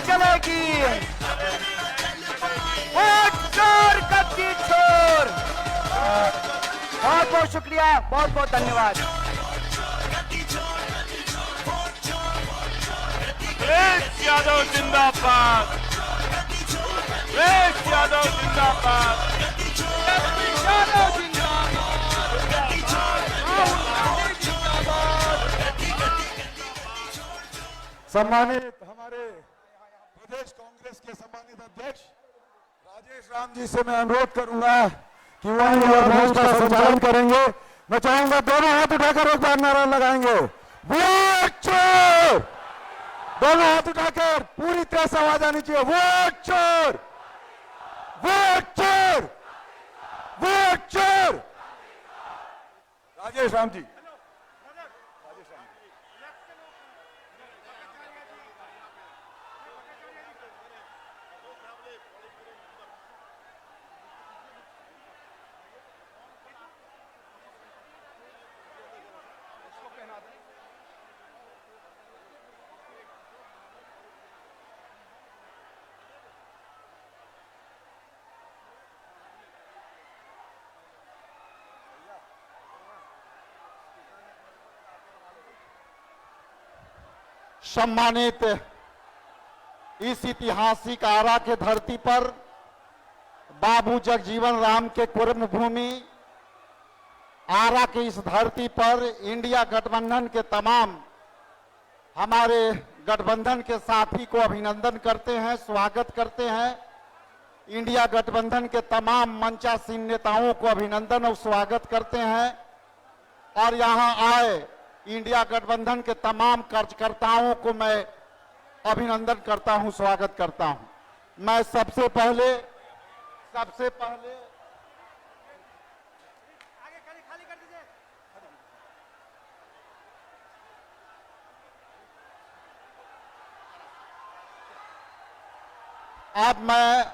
चलेगी। वोट चोर गद्दी चोर। बहुत बहुत शुक्रिया, बहुत बहुत धन्यवाद। अखिलेश यादव जिंदाबाद, अखिलेश यादव जिंदाबाद, यादव जिंदाबाद। सम्मानित हमारे प्रदेश कांग्रेस के सम्मानित अध्यक्ष राजेश राम जी से मैं अनुरोध करूंगा कि वो भोज का संचालन करेंगे। मैं चाहूंगा दोनों हाथ उठाकर एक बार नारा लगाएंगे, वोट चोर। दोनों हाथ उठाकर पूरी तरह से आवाज आनी चाहिए, वोट चोर, वोट चोर, वोट चोर। राजेश राम जी। सम्मानित इस ऐतिहासिक आरा के धरती पर बाबू जगजीवन राम के कर्म भूमि आरा की इस धरती पर इंडिया गठबंधन के तमाम हमारे गठबंधन के साथी को अभिनंदन करते हैं, स्वागत करते हैं। इंडिया गठबंधन के तमाम मंचासीन नेताओं को अभिनंदन और स्वागत करते हैं और यहां आए इंडिया गठबंधन के तमाम कार्यकर्ताओं को मैं अभिनंदन करता हूं, स्वागत करता हूं। मैं सबसे पहले अब मैं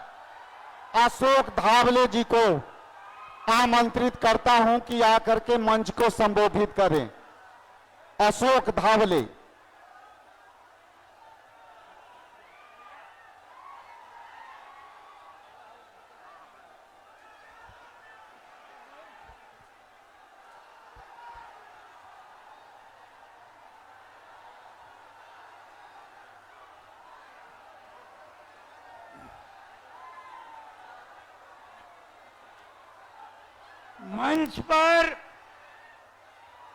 अशोक धावले जी को आमंत्रित करता हूं कि आकर के मंच को संबोधित करें। अशोक धावले। मंच पर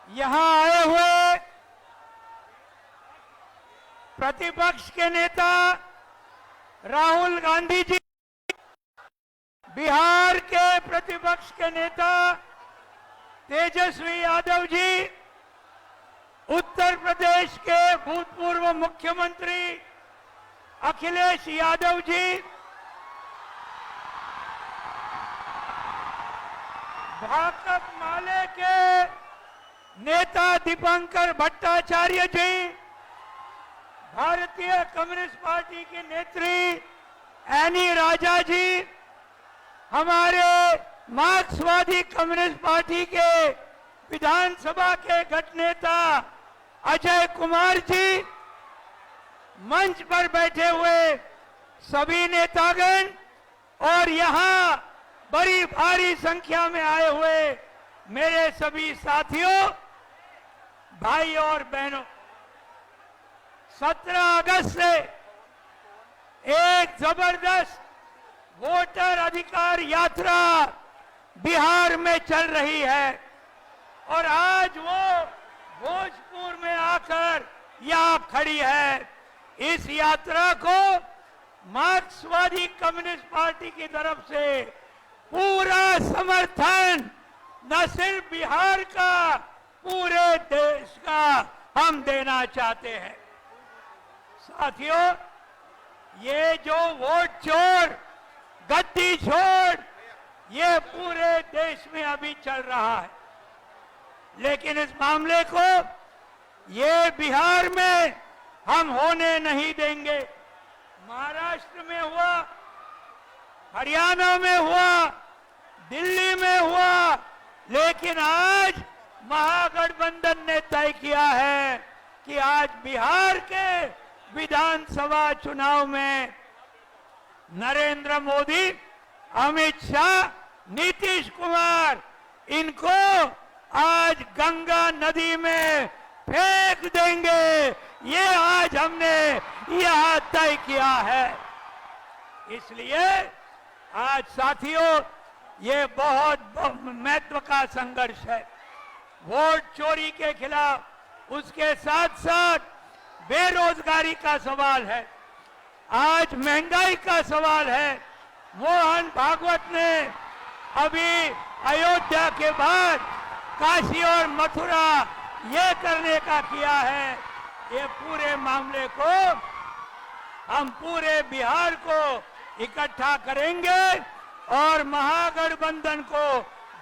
यहां आए हुए प्रतिपक्ष के नेता राहुल गांधी जी, बिहार के प्रतिपक्ष के नेता तेजस्वी यादव जी, उत्तर प्रदेश के भूतपूर्व मुख्यमंत्री अखिलेश यादव जी, भाकप माले के नेता दीपंकर भट्टाचार्य जी, भारतीय कम्युनिस्ट पार्टी की नेत्री एनी राजा जी, हमारे मार्क्सवादी कम्युनिस्ट पार्टी के विधानसभा के गठ नेता अजय कुमार जी, मंच पर बैठे हुए सभी नेतागण और यहां बड़ी भारी संख्या में आए हुए मेरे सभी साथियों, भाई और बहनों, 17 अगस्त से एक जबरदस्त वोटर अधिकार यात्रा बिहार में चल रही है और आज वो भोजपुर में आकर यहां खड़ी है। इस यात्रा को मार्क्सवादी कम्युनिस्ट पार्टी की तरफ से पूरा समर्थन न सिर्फ बिहार का, पूरे देश का हम देना चाहते हैं। साथियों, ये जो वोट चोर गद्दी छोड़, ये पूरे देश में अभी चल रहा है, लेकिन इस मामले को ये बिहार में हम होने नहीं देंगे। महाराष्ट्र में हुआ, हरियाणा में हुआ, दिल्ली में हुआ, लेकिन आज महागठबंधन ने तय किया है कि आज बिहार के विधानसभा चुनाव में नरेंद्र मोदी, अमित शाह, नीतीश कुमार, इनको आज गंगा नदी में फेंक देंगे, ये आज हमने यह तय किया है। इसलिए आज साथियों, ये बहुत महत्व का संघर्ष है। वोट चोरी के खिलाफ, उसके साथ साथ बेरोजगारी का सवाल है, आज महंगाई का सवाल है। मोहन भागवत ने अभी अयोध्या के बाद काशी और मथुरा ये करने का किया है। ये पूरे मामले को हम पूरे बिहार को इकट्ठा करेंगे और महागठबंधन को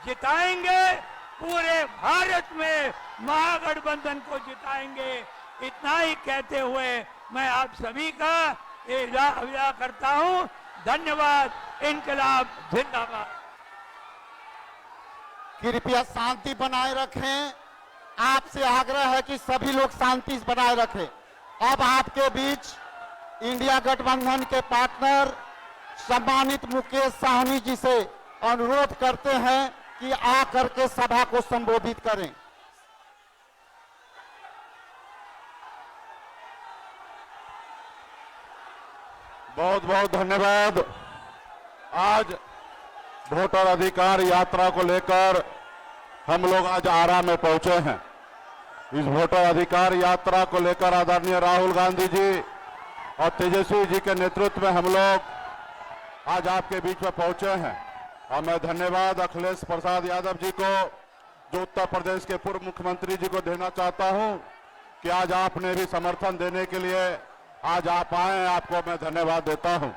जिताएंगे, पूरे भारत में महागठबंधन को जिताएंगे। इतना ही कहते हुए मैं आप सभी का विदा करता हूं। धन्यवाद। इनकलाब जिंदाबाद। कृपया शांति बनाए रखें। आपसे आग्रह है कि सभी लोग शांति बनाए रखें। अब आपके बीच इंडिया गठबंधन के पार्टनर सम्मानित मुकेश साहनी जी से अनुरोध करते हैं कि आकर के सभा को संबोधित करें। बहुत बहुत धन्यवाद। आज वोटर अधिकार यात्रा को लेकर हम लोग आज आरा में पहुंचे हैं। इस वोटर अधिकार यात्रा को लेकर आदरणीय राहुल गांधी जी और तेजस्वी जी के नेतृत्व में हम लोग आज आपके बीच में पहुंचे हैं। और मैं धन्यवाद अखिलेश प्रसाद यादव जी को, जो उत्तर प्रदेश के पूर्व मुख्यमंत्री जी को देना चाहता हूं कि आज आपने भी समर्थन देने के लिए आज आप आए, आपको मैं धन्यवाद देता हूं।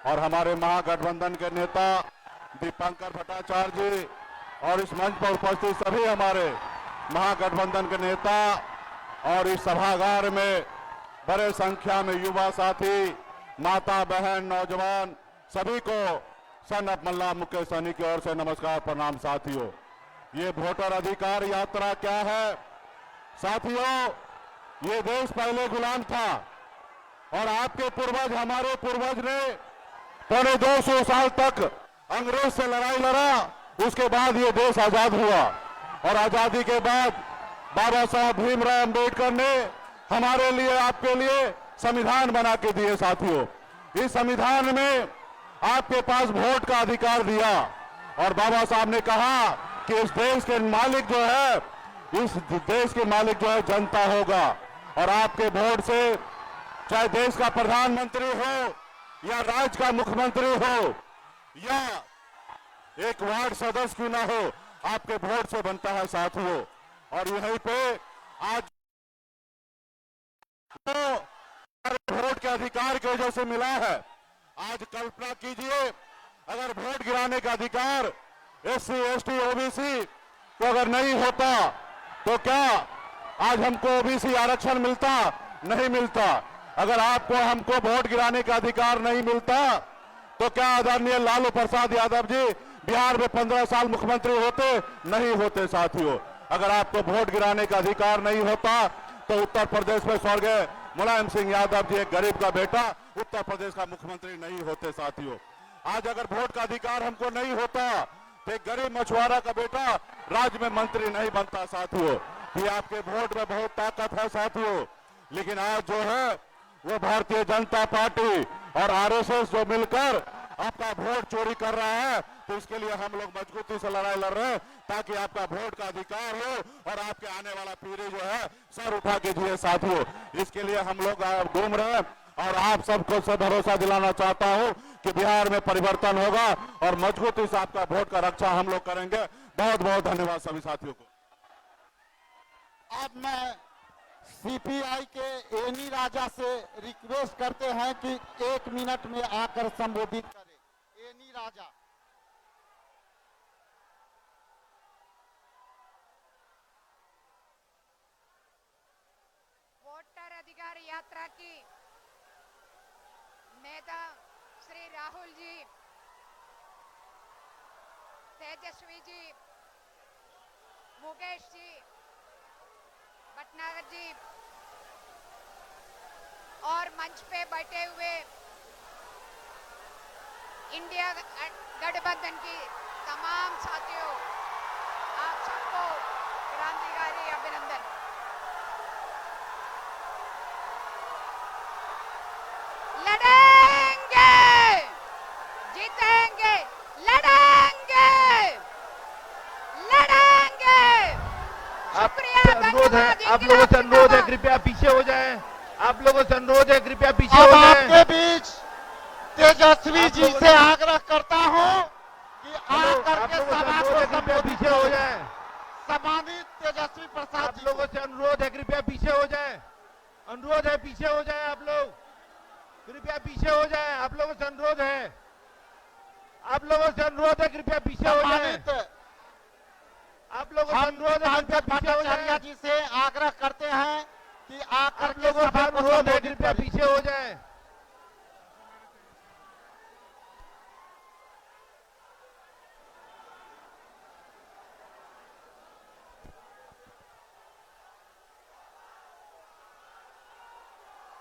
और हमारे महागठबंधन के नेता दीपंकर भट्टाचार्य जी और इस मंच पर उपस्थित सभी हमारे महागठबंधन के नेता और इस सभागार में बड़े संख्या में युवा साथी, माता बहन, नौजवान, सभी को सन ऑफ मल्ला मुकेश सहनी की ओर से नमस्कार, प्रणाम। साथियों, ये वोटर अधिकार यात्रा क्या है? साथियों, ये देश पहले गुलाम था और आपके पूर्वज, हमारे पूर्वज ने पौने 200 साल तक अंग्रेज से लड़ाई लड़ा। उसके बाद ये देश आजाद हुआ और आजादी के बाद बाबा साहब भीमराव अंबेडकर ने हमारे लिए, आपके लिए संविधान बना के दिए। साथियों, इस संविधान में आपके पास वोट का अधिकार दिया और बाबा साहब ने कहा कि इस देश के मालिक जो है, इस देश के मालिक जो है जनता होगा। और आपके वोट से चाहे देश का प्रधानमंत्री हो या राज्य का मुख्यमंत्री हो या एक वार्ड सदस्य क्यों ना हो, आपके वोट से बनता है साथियों। और यहीं पे आज तो वोट के अधिकार की वजह से मिला है। आज कल्पना कीजिए, अगर वोट गिराने का अधिकार SC, ST, OBC को अगर नहीं होता तो क्या आज हमको OBC आरक्षण मिलता? नहीं मिलता। अगर आपको हमको वोट गिराने का अधिकार नहीं मिलता तो क्या आदरणीय लालू प्रसाद यादव जी बिहार में 15 साल मुख्यमंत्री होते? नहीं होते। साथियों, अगर आपको वोट गिराने का अधिकार नहीं होता तो उत्तर प्रदेश में स्वर्गीय मुलायम सिंह यादव जी, एक गरीब का बेटा, उत्तर प्रदेश का मुख्यमंत्री नहीं होते। साथियों, आज अगर वोट का अधिकार हमको नहीं होता तो एक गरीब मछुआरा का बेटा राज्य में मंत्री नहीं बनता। साथियों, ये आपके वोट में बहुत ताकत है साथियों। लेकिन आज जो है वो भारतीय जनता पार्टी और RSS जो मिलकर आपका वोट चोरी कर रहा है, तो इसके लिए हम लोग मजबूती से लड़ाई लड़ रहे हैं ताकि आपका वोट का अधिकार हो और आपके आने वाला पीढ़ी जो है सर उठा के जिए। साथियों, इसके लिए हम लोग घूम रहे हैं और आप सबको से भरोसा दिलाना चाहता हूं कि बिहार में परिवर्तन होगा और मजबूती से आपका वोट का रक्षा हम लोग करेंगे। बहुत बहुत धन्यवाद सभी साथियों को। अब मैं CPI के एनी राजा से रिक्वेस्ट करते हैं कि 1 मिनट में आकर संबोधित करें। एनी राजा। वोटर अधिकार यात्रा की नेता श्री राहुल जी, तेजस्वी जी, मुकेश जी, भटनागर जी और मंच पे बैठे हुए इंडिया गठबंधन की तमाम साथियों, आप सबको क्रांतिकारी अभिनंदन। लड़ेंगे, जीतेंगे, लड़ेंगे, लड़ेंगे। शुक्रिया, अनुरोध है, धन्यवाद। आप लोगों से अनुरोध है, कृपया पीछे हो जाएं। आप लोगों से अनुरोध है, कृपया पीछे हो अब जाएं। आपके बीच तेजस्वी आप जी लोगों से आग्रह करता हूं कि आकर आप के लोगों से सभा अनुरोध को है, कृपया संबोधित पीछे हो जाएं। सम्मानित तेजस्वी प्रसाद आप जी लोगों से अनुरोध है, कृपया पीछे हो जाएं। अनुरोध है, पीछे हो जाएं। आप लोग कृपया पीछे हो जाएं। आप लोगों से अनुरोध है, आप लोगों से अनुरोध है, कृपया पीछे हो जाएं। सम्मानित आप लोगों से हम अनुरोध है, कृपया पंकज पीछे हो भट्टाचार्य जाएं। जी से आग्रह करते हैं कि आकर आप के लोगों से सभा को अनुरोध है, संबोधित कृपया करें। पीछे हो जाएं।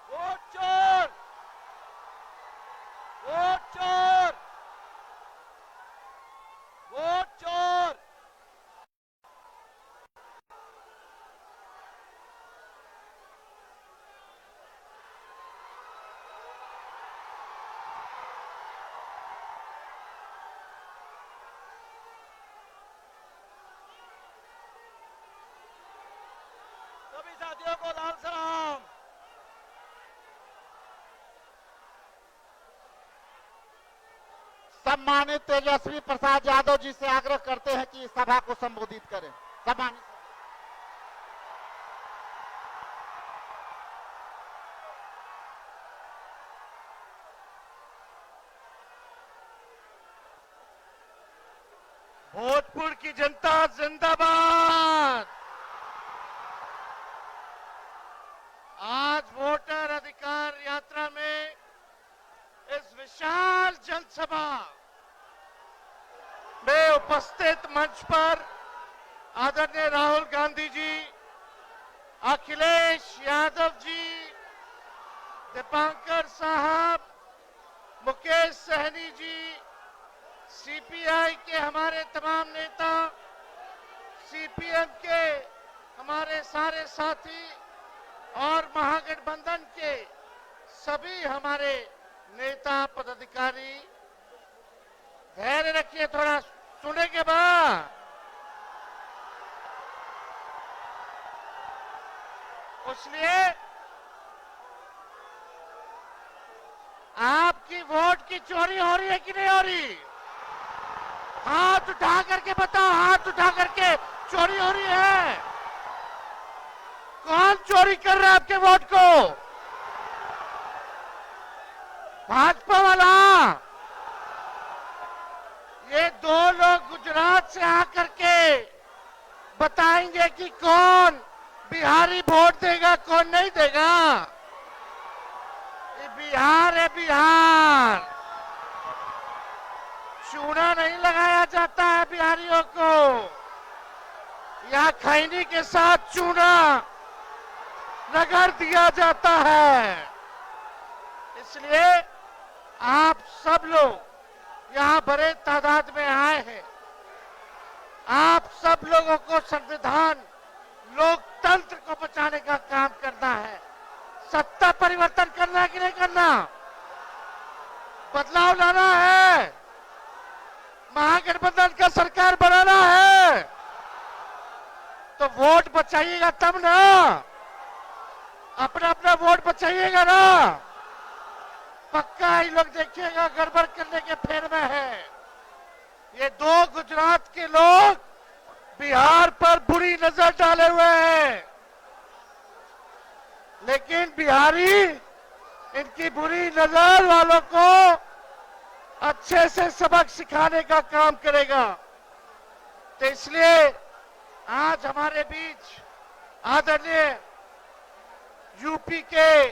वोट चोर, वोट चोर, वोट चोर। सभी साथियों को लाल सलाम। सम्मानित तेजस्वी प्रसाद यादव जी से आग्रह करते हैं कि इस सभा को संबोधित करें। सम्मानित भोजपुर की जनता जिंदाबाद। आज वोटर अधिकार यात्रा में इस विशाल जनसभा में उपस्थित मंच पर आदरणीय राहुल गांधी जी, अखिलेश यादव जी, दीपांकर साहब, मुकेश सहनी जी, सीपीआई के हमारे तमाम नेता, सीपीएम के हमारे सारे साथी और महागठबंधन के सभी हमारे नेता पदाधिकारी, धैर्य रखिए, थोड़ा सुनेंगे बाद। इसलिए आपकी वोट की चोरी हो रही है कि नहीं हो रही? हाथ उठा करके बताओ, हाथ उठा करके चोरी हो रही है? कौन चोरी कर रहा है आपके वोट को? भाजपा वाला। ये दो लोग गुजरात से आकर के बताएंगे कि कौन बिहारी वोट देगा, कौन नहीं देगा। ये बिहार है, बिहार। चूना नहीं लगाया जाता है बिहारियों को, यहाँ खैनी के साथ चूना रगड़ दिया जाता है। इसलिए आप सब लोग यहाँ बड़े तादाद में आए हैं। आप सब लोगों को संविधान, लोकतंत्र को बचाने का काम करना है। सत्ता परिवर्तन करना है कि नहीं करना? बदलाव लाना है, महागठबंधन का सरकार बनाना है। तो वोट बचाइएगा तब ना, अपना अपना वोट बचाइएगा ना। पक्का ही लोग देखिएगा गड़बड़ करने के फेर में है। ये दो गुजरात के लोग बिहार पर बुरी नजर डाले हुए हैं, लेकिन बिहारी इनकी बुरी नजर वालों को अच्छे से सबक सिखाने का काम करेगा। तो इसलिए आज हमारे बीच आदरणीय यूपी के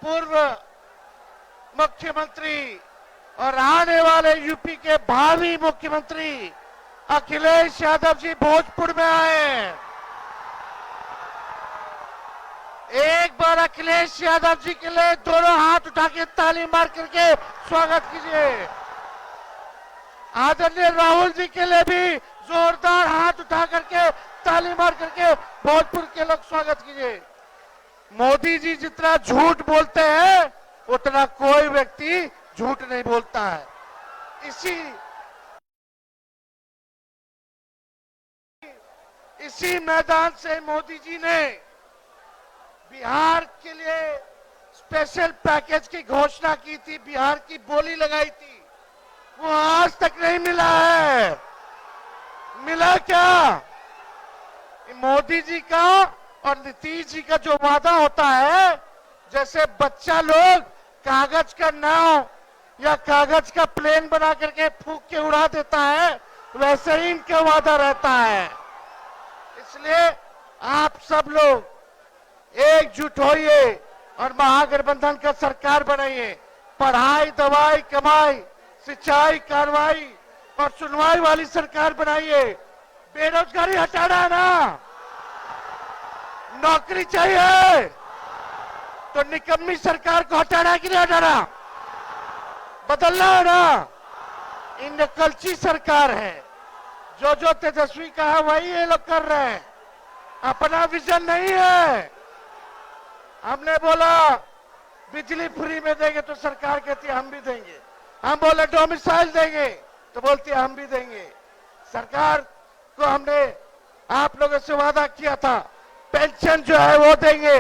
पूर्व मुख्यमंत्री और आने वाले यूपी के भावी मुख्यमंत्री अखिलेश यादव जी भोजपुर में आए हैं। एक बार अखिलेश यादव जी के लिए दोनों हाथ उठा के ताली मार करके स्वागत कीजिए। आदरणीय राहुल जी के लिए भी जोरदार हाथ उठा करके ताली मार करके भोजपुर के लोग स्वागत कीजिए। मोदी जी जितना झूठ बोलते हैं उतना कोई व्यक्ति झूठ नहीं बोलता है। इसी मैदान से मोदी जी ने बिहार के लिए स्पेशल पैकेज की घोषणा की थी, बिहार की बोली लगाई थी, वो आज तक नहीं मिला है। मिला क्या? मोदी जी का और नीतीश जी का जो वादा होता है, जैसे बच्चा लोग कागज का नाव या कागज का प्लेन बना करके फूंक के उड़ा देता है, वैसे ही इनका वादा रहता है। इसलिए आप सब लोग एकजुट होइए और महागठबंधन का सरकार बनाइए। पढ़ाई, दवाई, कमाई, सिंचाई, कार्रवाई और सुनवाई वाली सरकार बनाइए। बेरोजगारी हटाना है ना, नौकरी चाहिए तो निकम्मी सरकार को हटाना है कि नहीं हटाना? बदलना है ना। इन नकलची सरकार है, जो तेजस्वी कहा वही ये लोग कर रहे हैं, अपना विजन नहीं है। हमने बोला बिजली फ्री में देंगे तो सरकार कहती है हम भी देंगे। हम बोले डोमिसाइल देंगे तो बोलती है हम भी देंगे। सरकार को हमने आप लोगों से वादा किया था पेंशन जो है वो देंगे,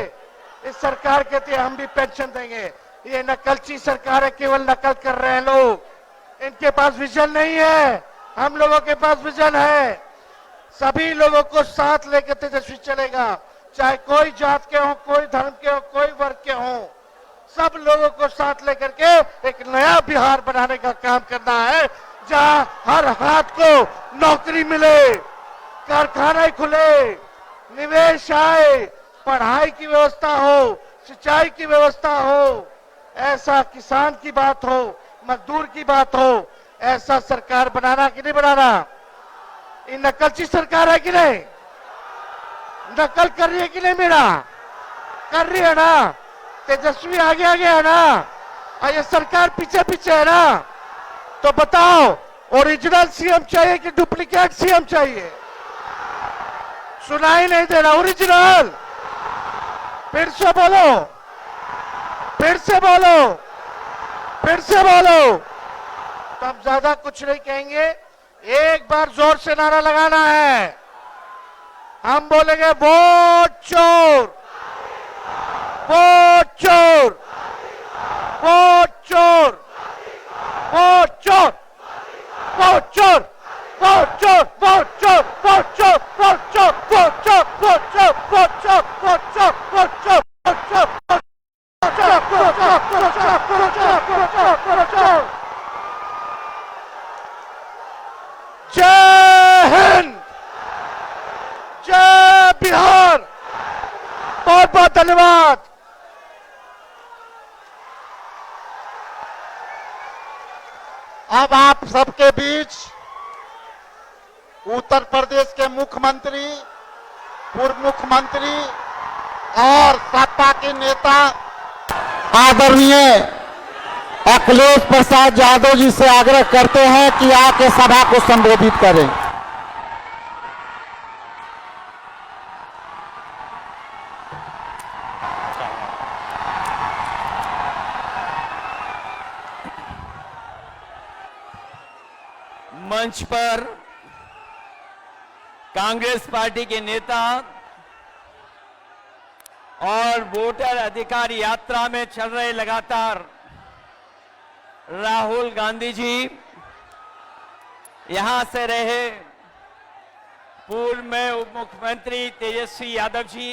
इस सरकार कहती है हम भी पेंशन देंगे। ये नकलची सरकार है, केवल नकल कर रहे हैं लोग, इनके पास विजन नहीं है। हम लोगों के पास विजन है। सभी लोगों को साथ लेकर तेजस्वी चलेगा, चाहे कोई जात के हो, कोई धर्म के हो, कोई वर्ग के हो, सब लोगों को साथ लेकर के एक नया बिहार बनाने का काम करना है, जहां हर हाथ को नौकरी मिले, कारखाने खुले, निवेश आए, पढ़ाई की व्यवस्था हो, सिंचाई की व्यवस्था हो, ऐसा किसान की बात हो, मजदूर की बात हो, ऐसा सरकार बनाना कि नहीं बनाना? ये नकलची सरकार है कि नहीं? नकल कर रही है कि नहीं? मेरा कर रही है ना। तेजस्वी आगे आगे है ना, और ये सरकार पीछे पीछे है ना। तो बताओ ओरिजिनल सीएम चाहिए कि डुप्लीकेट सीएम चाहिए? सुनाई नहीं दे रहा। ओरिजिनल, फिर से बोलो, फिर से बोलो, फिर से बोलो। तो हम ज्यादा कुछ नहीं कहेंगे, एक बार जोर से नारा लगाना है। हम बोलेंगे वोट चोर, वोट चोर, वोट चोर, वोट चोर, वोट चोर, वोट चोर, वोट चोर, वोट चोर, वोट चोर, वोट चोर, वोट चोर, वोट चोर, वोट चोर, वोट चोर, वोट चोर, जय हिंद, जय बिहार। बहुत बहुत धन्यवाद। अब आप सबके बीच उत्तर प्रदेश के मुख्यमंत्री, पूर्व मुख्यमंत्री और सपा के नेता आदरणीय अखिलेश प्रसाद यादव जी से आग्रह करते हैं कि आके सभा को संबोधित करें। मंच पर कांग्रेस पार्टी के नेता और वोटर अधिकार यात्रा में चल रहे लगातार राहुल गांधी जी, यहां से रहे पूर्व में उप मुख्यमंत्री तेजस्वी यादव जी,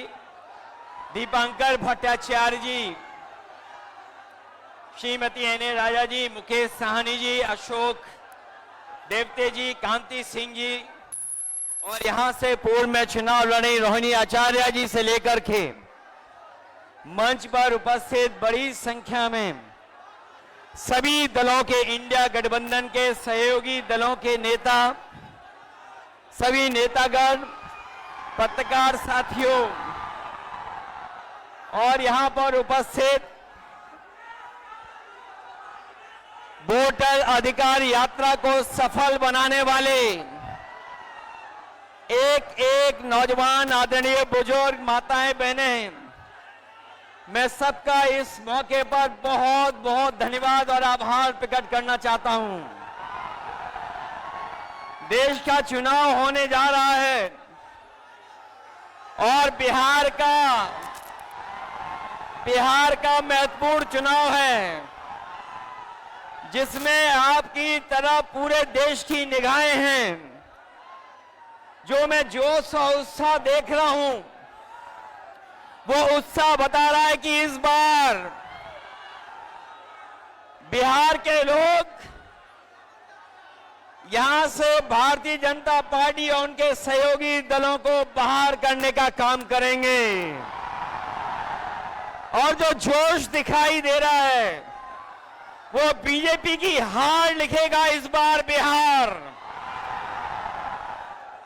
दीपांकर भट्टाचार्य जी, श्रीमती एन राजा जी, मुकेश साहनी जी, अशोक देवते जी, कांति सिंह जी और यहां से पूर्व में चुनाव लड़ी रोहिणी आचार्य जी से लेकर के मंच पर उपस्थित बड़ी संख्या में सभी दलों के, इंडिया गठबंधन के सहयोगी दलों के नेता, सभी नेतागण, पत्रकार साथियों, और यहां पर उपस्थित वोटर अधिकार यात्रा को सफल बनाने वाले एक एक नौजवान, आदरणीय बुजुर्ग, माताएं, बहनें, मैं सबका इस मौके पर बहुत बहुत धन्यवाद और आभार प्रकट करना चाहता हूं। देश का चुनाव होने जा रहा है और बिहार का महत्वपूर्ण चुनाव है, जिसमें आपकी तरह पूरे देश की निगाहें हैं। जो मैं जोश और उत्साह देख रहा हूं, वो उत्साह बता रहा है कि इस बार बिहार के लोग यहां से भारतीय जनता पार्टी और उनके सहयोगी दलों को बाहर करने का काम करेंगे। और जो जोश दिखाई दे रहा है, वो बीजेपी की हार लिखेगा इस बार बिहार।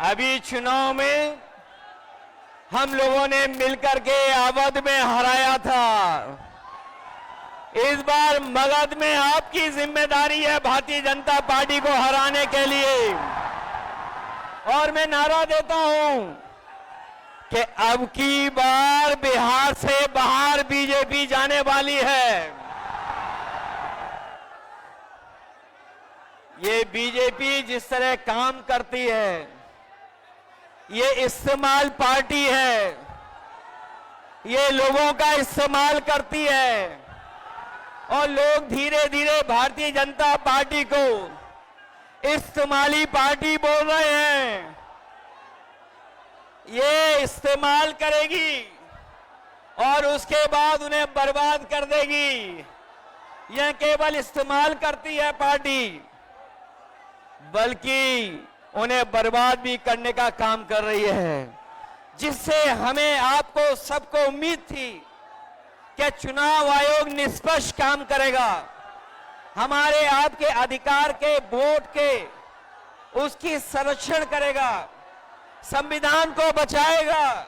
अभी चुनाव में हम लोगों ने मिलकर के अवध में हराया था। इस बार मगध में आपकी जिम्मेदारी है भारतीय जनता पार्टी को हराने के लिए। और मैं नारा देता हूं कि अब की बार बिहार से बाहर बीजेपी जाने वाली है। ये बीजेपी जिस तरह काम करती है, ये इस्तेमाल पार्टी है, ये लोगों का इस्तेमाल करती है और लोग धीरे धीरे भारतीय जनता पार्टी को इस्तेमाली पार्टी बोल रहे हैं। ये इस्तेमाल करेगी और उसके बाद उन्हें बर्बाद कर देगी। यह केवल इस्तेमाल करती है पार्टी, बल्कि उन्हें बर्बाद भी करने का काम कर रही है, जिससे हमें, आपको, सबको उम्मीद थी कि चुनाव आयोग निष्पक्ष काम करेगा, हमारे आपके अधिकार के, वोट के, उसकी संरक्षण करेगा, संविधान को बचाएगा।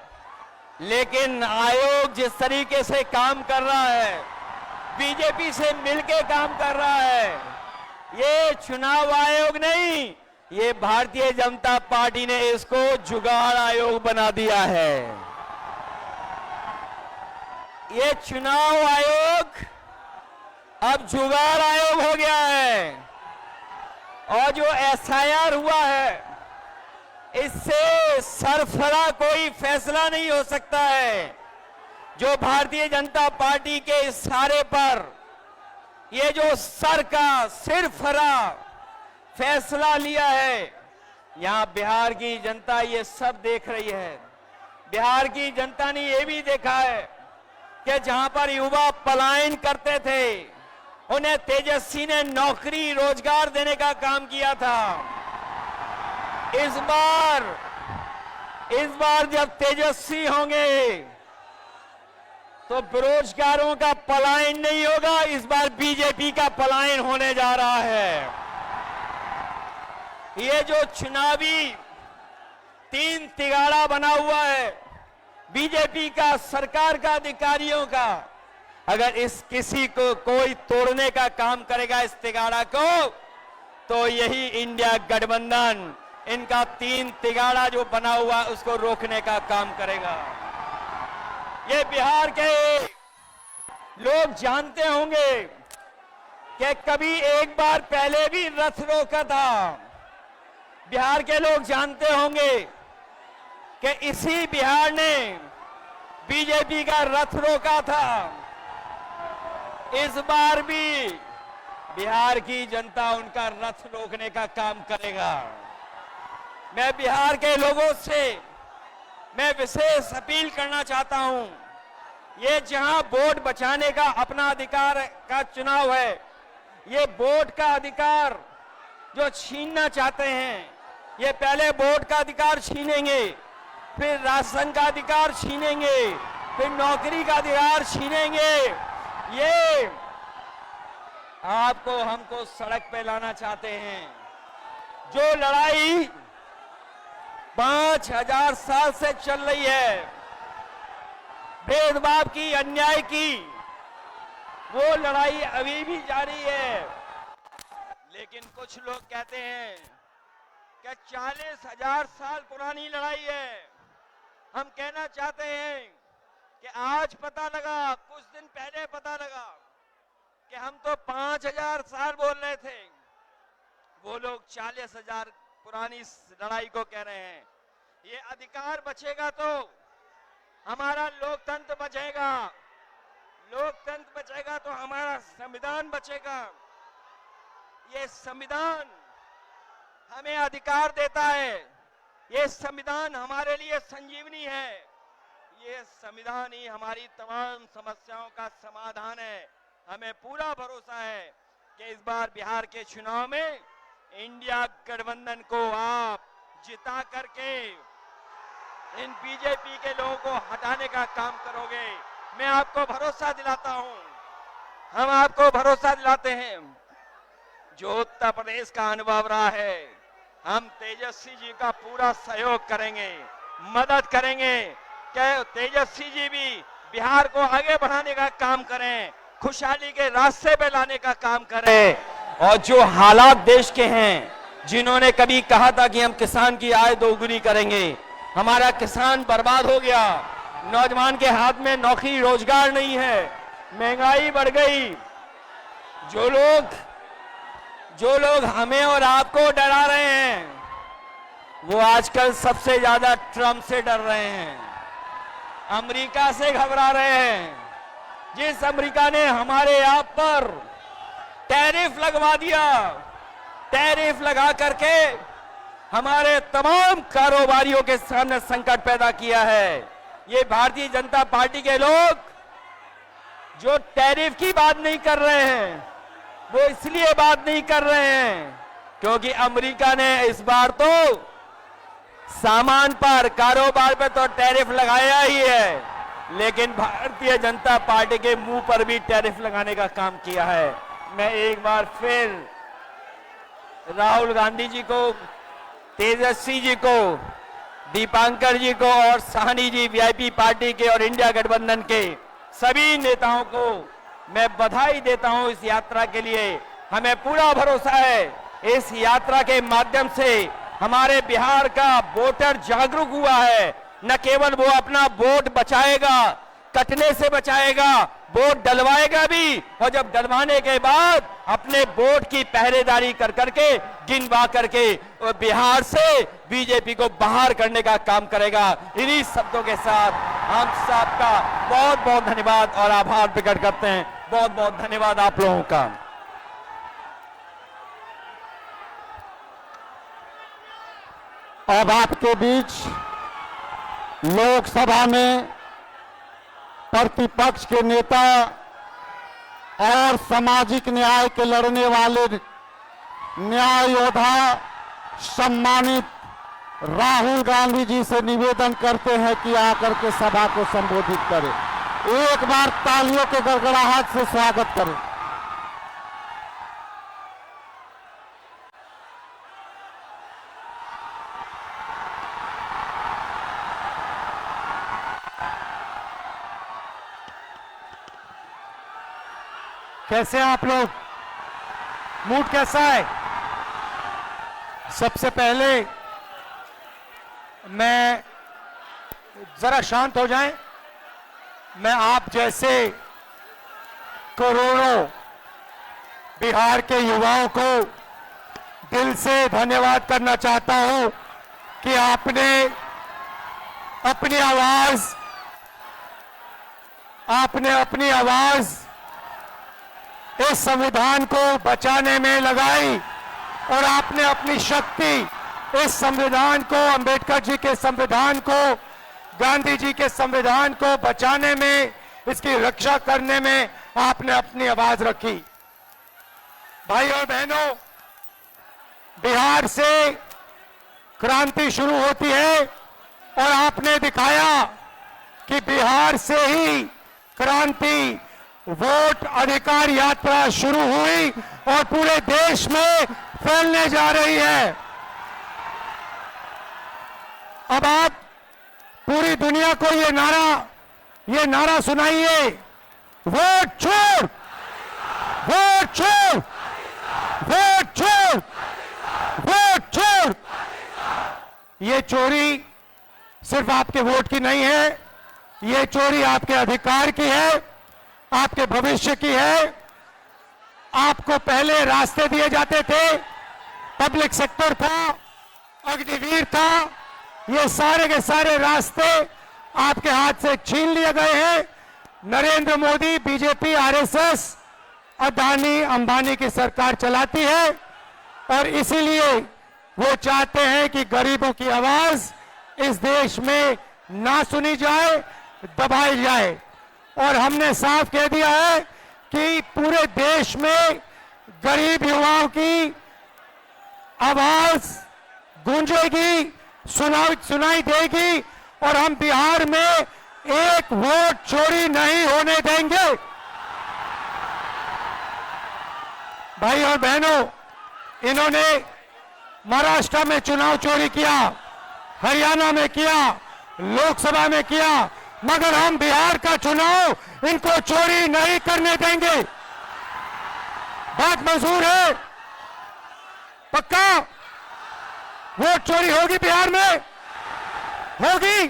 लेकिन आयोग जिस तरीके से काम कर रहा है, बीजेपी से मिलकर काम कर रहा है, ये चुनाव आयोग नहीं, ये भारतीय जनता पार्टी ने इसको जुगाड़ आयोग बना दिया है। ये चुनाव आयोग अब जुगाड़ आयोग हो गया है। और जो एसआईआर हुआ है, इससे सरफरा कोई फैसला नहीं हो सकता है। जो भारतीय जनता पार्टी के इशारे पर ये जो सिरफरा फैसला लिया है, यहां बिहार की जनता ये सब देख रही है। बिहार की जनता ने ये भी देखा है कि जहां पर युवा पलायन करते थे, उन्हें तेजस्वी ने नौकरी, रोजगार देने का काम किया था। इस बार जब तेजस्वी होंगे तो बेरोजगारों का पलायन नहीं होगा, इस बार बीजेपी का पलायन होने जा रहा है। ये जो चुनावी तीन तिगाड़ा बना हुआ है बीजेपी का, सरकार का, अधिकारियों का, अगर इस किसी को कोई तोड़ने का काम करेगा इस तिगाड़ा को, तो यही इंडिया गठबंधन इनका तीन तिगाड़ा जो बना हुआ उसको रोकने का काम करेगा। ये बिहार के लोग जानते होंगे कि कभी एक बार पहले भी रथ रोका था। बिहार के लोग जानते होंगे कि इसी बिहार ने बीजेपी का रथ रोका था। इस बार भी बिहार की जनता उनका रथ रोकने का काम करेगा। मैं बिहार के लोगों से मैं विशेष अपील करना चाहता हूं। ये जहां वोट बचाने का अपना अधिकार का चुनाव है, ये वोट का अधिकार जो छीनना चाहते हैं, ये पहले वोट का अधिकार छीनेंगे, फिर राशन का अधिकार छीनेंगे, फिर नौकरी का अधिकार छीनेंगे। ये आपको, हमको सड़क पे लाना चाहते हैं। जो लड़ाई 5000 साल से चल रही है, भेदभाव की, अन्याय की, वो लड़ाई अभी भी जारी है। लेकिन कुछ लोग कहते हैं कि 40,000 साल पुरानी लड़ाई है। हम कहना चाहते हैं कि आज पता लगा, कुछ दिन पहले पता लगा कि हम तो 5,000 साल बोल रहे थे, वो लोग 40,000 पुरानी लड़ाई को कह रहे हैं। ये अधिकार बचेगा तो हमारा लोकतंत्र बचेगा, लोकतंत्र बचेगा तो हमारा संविधान बचेगा। ये संविधान हमें अधिकार देता है, ये संविधान हमारे लिए संजीवनी है, ये संविधान ही हमारी तमाम समस्याओं का समाधान है। हमें पूरा भरोसा है कि इस बार बिहार के चुनाव में इंडिया गठबंधन को आप जिता करके इन बीजेपी के लोगों को हटाने का काम करोगे। मैं आपको भरोसा दिलाता हूं, हम आपको भरोसा दिलाते हैं। जो उत्तर प्रदेश का अनुभव रहा है, हम तेजस्वी जी का पूरा सहयोग करेंगे, मदद करेंगे कि तेजस्वी जी भी बिहार को आगे बढ़ाने का काम करें, खुशहाली के रास्ते पे लाने का काम करें। और जो हालात देश के हैं, जिन्होंने कभी कहा था कि हम किसान की आय दोगुनी करेंगे, हमारा किसान बर्बाद हो गया, नौजवान के हाथ में नौकरी रोजगार नहीं है, महंगाई बढ़ गई। जो लोग हमें और आपको डरा रहे हैं, वो आजकल सबसे ज्यादा ट्रंप से डर रहे हैं, अमेरिका से घबरा रहे हैं। जिस अमेरिका ने हमारे आप पर टैरिफ लगवा दिया, टैरिफ लगा करके हमारे तमाम कारोबारियों के सामने संकट पैदा किया है। ये भारतीय जनता पार्टी के लोग जो टैरिफ की बात नहीं कर रहे हैं, वो इसलिए बात नहीं कर रहे हैं क्योंकि अमेरिका ने इस बार तो सामान पर, कारोबार पर तो टैरिफ लगाया ही है, लेकिन भारतीय जनता पार्टी के मुंह पर भी टैरिफ लगाने का काम किया है। मैं एक बार फिर राहुल गांधी जी को, तेजस्वी जी को, दीपांकर जी को और साहनी जी वीआईपी पार्टी के और इंडिया गठबंधन के सभी नेताओं को मैं बधाई देता हूं इस यात्रा के लिए। हमें पूरा भरोसा है इस यात्रा के माध्यम से हमारे बिहार का वोटर जागरूक हुआ है। न केवल वो अपना वोट बचाएगा, कटने से बचाएगा, वोट डलवाएगा भी, और जब डलवाने के बाद अपने वोट की पहरेदारी कर करके, गिनवा करके बिहार से बीजेपी को बाहर करने का काम करेगा। इन्हीं शब्दों के साथ हम सबका बहुत बहुत धन्यवाद और आभार प्रकट करते हैं। बहुत बहुत धन्यवाद आप लोगों का। अब आपके बीच लोकसभा में प्रतिपक्ष के नेता और सामाजिक न्याय के लड़ने वाले न्याय योद्धा सम्मानित राहुल गांधी जी से निवेदन करते हैं कि आकर के सभा को संबोधित करें। एक बार तालियों के गड़गड़ाहट से स्वागत करें। कैसे हैं आप लोग? मूड कैसा है? सबसे पहले मैं जरा शांत हो जाएं। मैं आप जैसे करोड़ों बिहार के युवाओं को दिल से धन्यवाद करना चाहता हूं कि आपने अपनी आवाज इस संविधान को बचाने में लगाई और आपने अपनी शक्ति इस संविधान को, अंबेडकर जी के संविधान को, गांधी जी के संविधान को बचाने में, इसकी रक्षा करने में आपने अपनी आवाज रखी। भाइयों और बहनों, बिहार से क्रांति शुरू होती है और आपने दिखाया कि बिहार से ही क्रांति, वोट अधिकार यात्रा शुरू हुई और पूरे देश में फैलने जा रही है। अब आप पूरी दुनिया को ये नारा ये नारा सुनाइए, वोट छोड़, वोट छोड़, वोट छोड़, वोट छोड़। ये चोरी सिर्फ आपके वोट की नहीं है, ये चोरी आपके अधिकार की है, आपके भविष्य की है। आपको पहले रास्ते दिए जाते थे, पब्लिक सेक्टर था, अग्निवीर था, ये सारे के सारे रास्ते आपके हाथ से छीन लिए गए हैं। नरेंद्र मोदी, बीजेपी, आरएसएस, अदानी अंबानी की सरकार चलाती है और इसीलिए वो चाहते हैं कि गरीबों की आवाज इस देश में ना सुनी जाए, दबाई जाए। और हमने साफ कह दिया है कि पूरे देश में गरीब युवाओं की आवाज गूंजेगी, सुनाई देगी और हम बिहार में एक वोट चोरी नहीं होने देंगे। भाई और बहनों, इन्होंने महाराष्ट्र में चुनाव चोरी किया, हरियाणा में किया, लोकसभा में किया, मगर हम बिहार का चुनाव इनको चोरी नहीं करने देंगे। बात मंजूर है? पक्का? वोट चोरी होगी बिहार में? होगी?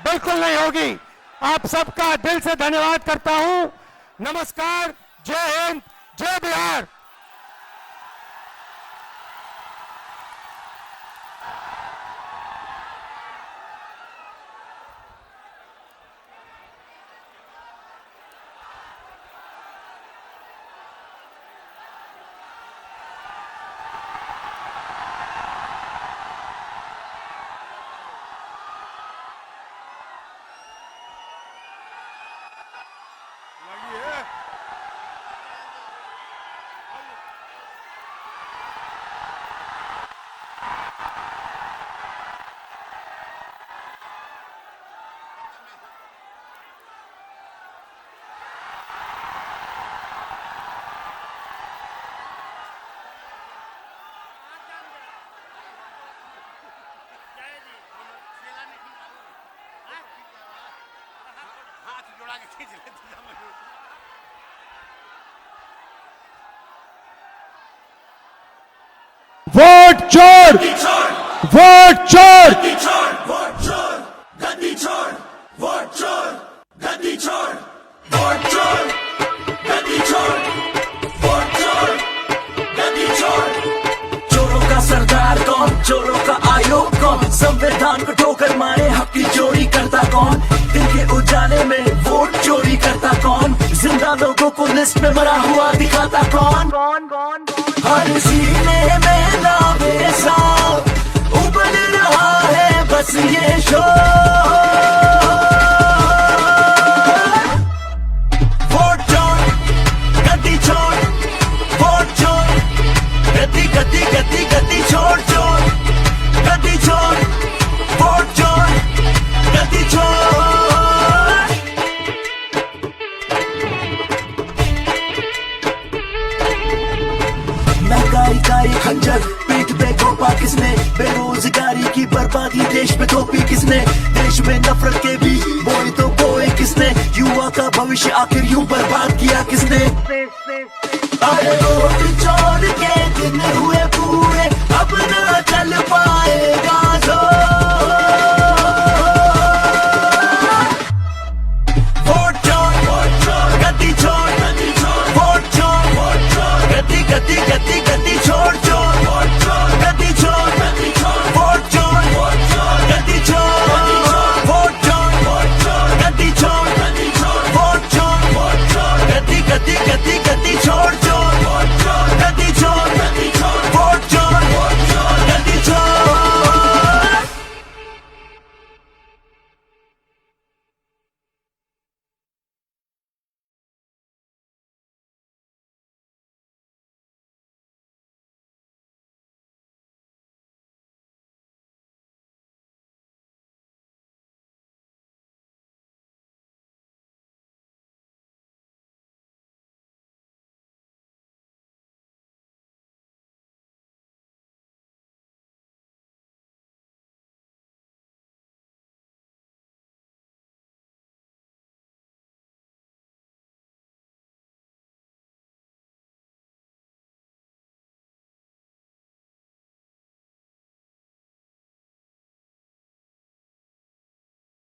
बिल्कुल नहीं होगी। आप सबका दिल से धन्यवाद करता हूं। नमस्कार, जय हिंद, जय बिहार। वोट चोर, वोट चोर, वोट चोर, गद्दी छोड़, वोट चोर, गद्दी छोड़, वोट चोर, गद्दी छोड़, वोट चोर, गद्दी छोड़। चोरों का सरदार कौन, चोरों का आयोग कौन, संविधान को ठोकर मारे हक की चोरी करता कौन, दिन के उजाले में वोट चोरी करता कौन, जिंदा लोगों को लिस्ट में मरा हुआ दिखाता कौन, कौन कौन कौन। हर सीने में नावे साफ उबल रहा है बस ये शोर। वोट चोर, गद्दी छोड़, वोट चोर, गद्दी गद्दी गद्दी गद्दी छोड़ चोर, गद्दी छोड़, वोट चोर, गद्दी छोड़। महंगाई का एक खंजर पीठ पे घोंपा किसने, बेरोजगारी की बर्बादी देश पे थोपी किसने, देश में नफरत के भी बोए तो बोए किसने, युवा का भविष्य आखिर यूं बर्बाद किया किसने। अरे वोट चोर